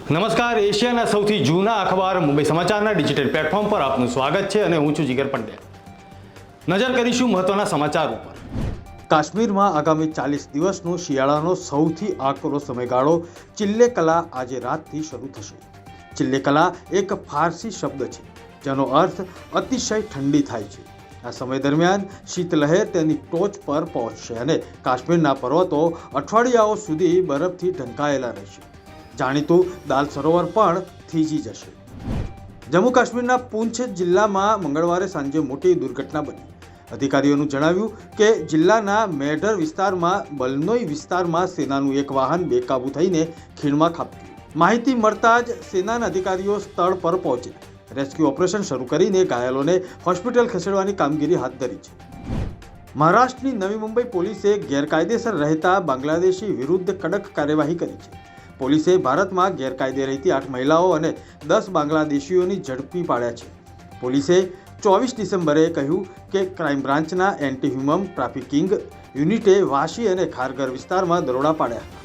નમસ્કાર, એશિયાના સૌથી જૂના અખબાર મુંબઈ સમાચારના ડિજિટલ પ્લેટફોર્મ પર આપનું સ્વાગત છે અને હું છું જીગર પંડ્યા। નજર કરીશું મહત્વના સમાચાર ઉપર। કાશ્મીરમાં આગામી 40 દિવસનો શિયાળાનો સૌથી આકરો સમયગાળો ચિલ્લે-કલા આજે રાતથી શરૂ થશે। ચિલ્લે-કલા એક ફારસી શબ્દ છે જેનો અર્થ અતિશય ઠંડી થાય છે। આ સમય દરમિયાન શીતલહેર તેની ટોચ પર પહોંચશે અને કાશ્મીરના પર્વતો અઠવાડિયાઓ સુધી બરફથી ઢંકાયેલા રહેશે। જાણીતું દાલ સરોવર પણ થીજી જશે। જમ્મુ કાશ્મીરના પૂંછ જિલ્લામાં મંગળવારે સાંજે મોટી દુર્ઘટના બની। અધિકારીઓનું જણાવ્યું કે જિલ્લાના મેઢર વિસ્તારમાં બલનોઈ વિસ્તારમાં સેનાનું એક વાહન બેકાબૂ થઈને ખીણમાં ખાબક્યું। માહિતી મળતા જ સેનાના અધિકારીઓ સ્થળ પર પહોંચ્યા, રેસ્ક્યુ ઓપરેશન શરૂ કરીને ઘાયલોને હોસ્પિટલ ખસેડવાની કામગીરી હાથ ધરી છે। મહારાષ્ટ્રની નવી મુંબઈ પોલીસે ગેરકાયદેસર રહેતા બાંગ્લાદેશી વિરુદ્ધ કડક કાર્યવાહી કરી છે। પોલીસે ભારતમાં ગેરકાયદે રહેતી 8 મહિલાઓ અને 10 બાંગ્લાદેશીઓની ઝડપી પાડ્યા છે। પોલીસે 24 ડિસેમ્બરે કહ્યું કે ક્રાઇમ બ્રાન્ચના એન્ટી હ્યુમન ટ્રાફિકિંગ યુનિટે વાશી અને ખારગર વિસ્તારમાં દરોડા પાડ્યા હતા।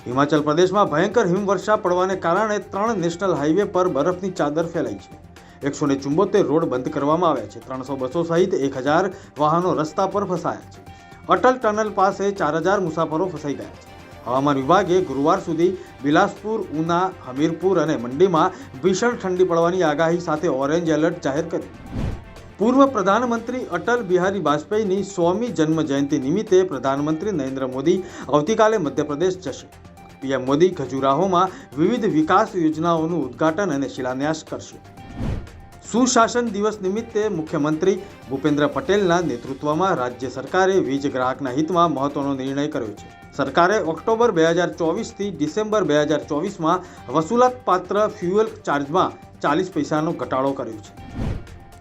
હિમાચલ પ્રદેશમાં ભયંકર હિમવર્ષા પડવાને કારણે 3 નેશનલ હાઈવે પર બરફની ચાદર ફેલાઈ છે। 174 રોડ બંધ કરવામાં આવ્યા છે। 300 બસો સહિત 1000 વાહનો રસ્તા પર ફસાયા છે। અટલ ટનલ પાસે 4000 મુસાફરો ફસાઈ ગયા છે। હવામાન વિભાગે ગુરુવાર સુધી બિલાસપુર, ઉના, હમીરપુર અને મંડીમાં ભીષણ ઠંડી પડવાની આગાહી સાથે ઓરેન્જ એલર્ટ જાહેર કર્યું। પૂર્વ પ્રધાનમંત્રી અટલ બિહારી વાજપેયીની 100મી જન્મ જયંતિ નિમિત્તે પ્રધાનમંત્રી નરેન્દ્ર મોદી આવતીકાલે મધ્યપ્રદેશ જશે। પીએમ મોદી ખજુરાહોમાં વિવિધ વિકાસ યોજનાઓનું ઉદ્ઘાટન અને શિલાન્યાસ કરશે। સુશાસન દિવસ નિમિત્તે મુખ્યમંત્રી ભૂપેન્દ્ર પટેલના નેતૃત્વમાં રાજ્ય સરકારે વીજ ગ્રાહકના હિતમાં મહત્વનો નિર્ણય કર્યો છે। સરકારે ઓક્ટોબર 2024થી ડિસેમ્બર 2024માં વસૂલાતપાત્ર ફ્યુઅલ ચાર્જમાં 40 પૈસાનો ઘટાડો કર્યો છે।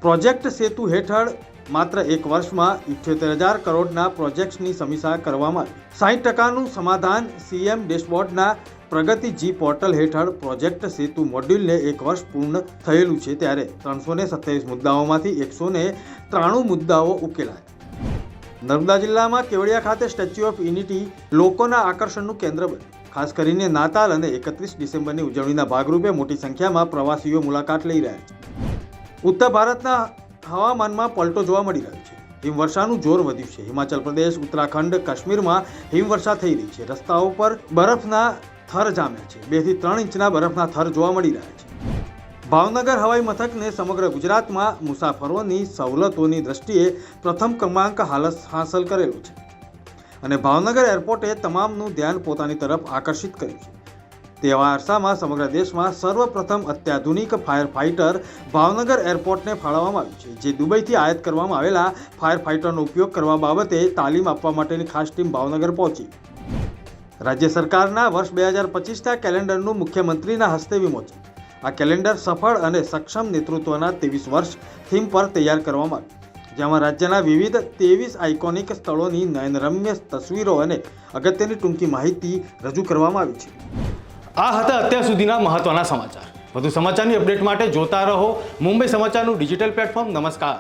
પ્રોજેક્ટ સેતુ હેઠળ માત્ર એક વર્ષમાં 78,000 કરોડના પ્રોજેક્ટ્સની સમીક્ષા કરવામાં આવી। 60%નું સમાધાન સીએમ ડેશબોર્ડના પ્રગતિ જી પોર્ટલ હેઠળ પ્રોજેક્ટ સેતુ મોડ્યુલને એક વર્ષ પૂર્ણ થયેલું છે, ત્યારે 327 મુદ્દાઓમાંથી 193 મુદ્દાઓ ઉકેલાયા। નર્મદા જિલ્લામાં કેવડિયા ખાતે સ્ટેચ્યુ ઓફ યુનિટી લોકોના આકર્ષણનું કેન્દ્ર બન્યું। ખાસ કરીને નાતાલ અને 31 ડિસેમ્બરની ઉજવણીના ભાગરૂપે મોટી સંખ્યામાં પ્રવાસીઓ મુલાકાત લઈ રહ્યા છે। ઉત્તર ભારતના હવામાનમાં પલટો જોવા મળી રહ્યો છે। હિમવર્ષાનું જોર વધ્યું છે। હિમાચલ પ્રદેશ, ઉત્તરાખંડ, કાશ્મીરમાં હિમવર્ષા થઈ રહી છે। રસ્તાઓ પર બરફના થર જામ્યા છે। 2 થી 3 ઇંચના બરફના થર જોવા મળી રહ્યા છે। ભાવનગર હવાઈ મથકને સમગ્ર ગુજરાતમાં મુસાફરોની સવલતોની દ્રષ્ટિએ પ્રથમ ક્રમાંક હાંસલ કરેલો છે અને ભાવનગર એરપોર્ટે તમામનું ધ્યાન પોતાની તરફ આકર્ષિત કર્યું છે। તેવા અરસામાં સમગ્ર દેશમાં સર્વપ્રથમ અત્યાધુનિક ફાયર ફાઇટર ભાવનગર એરપોર્ટને ફાળવવામાં આવ્યું છે, જે દુબઈથી આયાત કરવામાં આવેલા ફાયર ફાઇટરનો ઉપયોગ કરવા બાબતે તાલીમ આપવા માટેની ખાસ ટીમ ભાવનગર પહોંચી। રાજ્ય સરકારના વર્ષ 2025ના કેલેન્ડરનું મુખ્યમંત્રીના હસ્તે વિમોચન। આ કેલેન્ડર સફળ અને સક્ષમ નેતૃત્વના 23 વર્ષ થીમ પર તૈયાર કરવામાં આવ્યું, જેમાં રાજ્યના વિવિધ 23 આઇકોનિક સ્થળોની નયનરમ્ય તસવીરો અને અગત્યની ટૂંકી માહિતી રજૂ કરવામાં આવી છે। આ હતા અત્યાર સુધીના મહત્વના સમાચાર। વધુ સમાચારની અપડેટ માટે જોતા રહો મુંબઈ સમાચારનું ડિજિટલ પ્લેટફોર્મ। નમસ્કાર।